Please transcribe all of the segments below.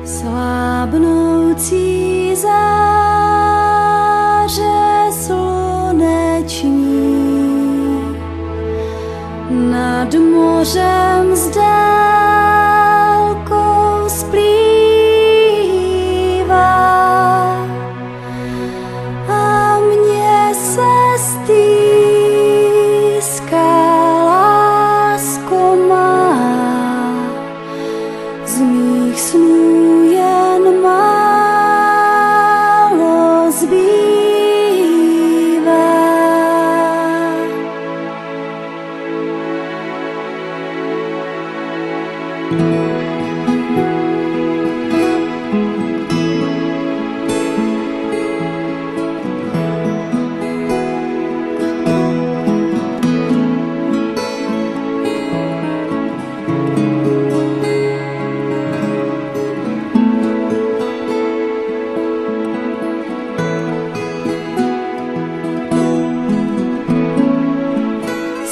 Slábnoucí záře sluneční nad mořem s dálkou splývá a mně se stýská lásko má, z mých snů jen málo zbývá.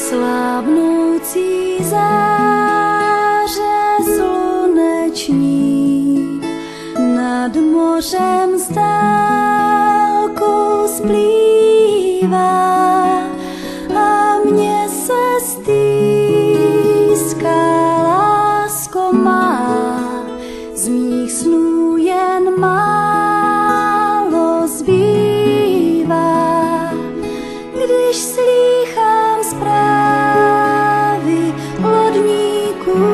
Slábnoucí záře sluneční nad mořem s dálkou splývá a mně se stýská lásko má, z mých snů jen málo zbývá, když slýchám zprávy lodníků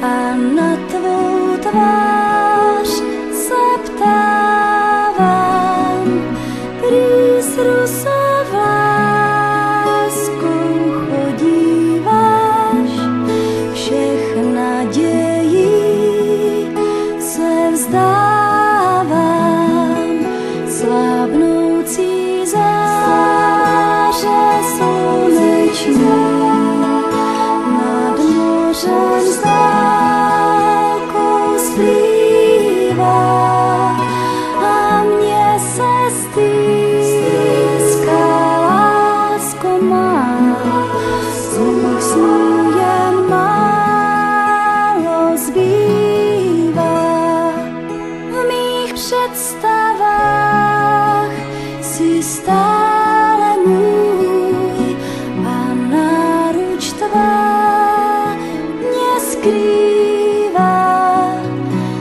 a na tvou tvář se ptávám, prý s rusou láskou chodíváš, všech nadějí se vzdávám, slábnoucí záře sluneční nad mořem s dálkou splývá a mně se stýská lásko má, z mých snů jen málo zbývá. V mých představách si stále můj a náruč tvá mě skrývá,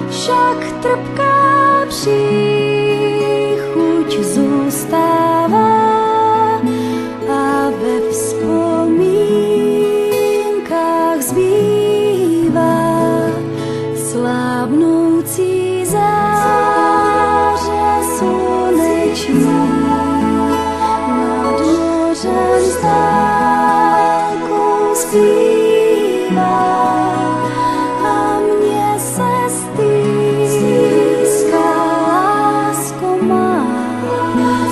však trpká příchuť zůstává a ve vzpomínkách zbývá slábnoucí záře sluneční nad mořem s dálkou zpívá a mně se stýská lásko má,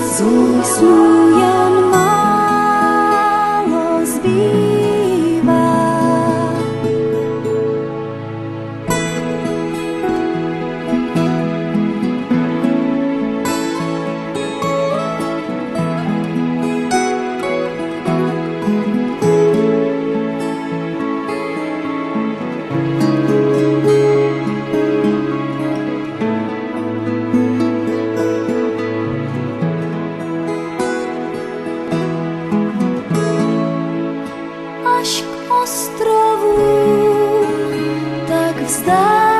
z mých snů jen málo zbývá. Až k ostrovům tak vzdálením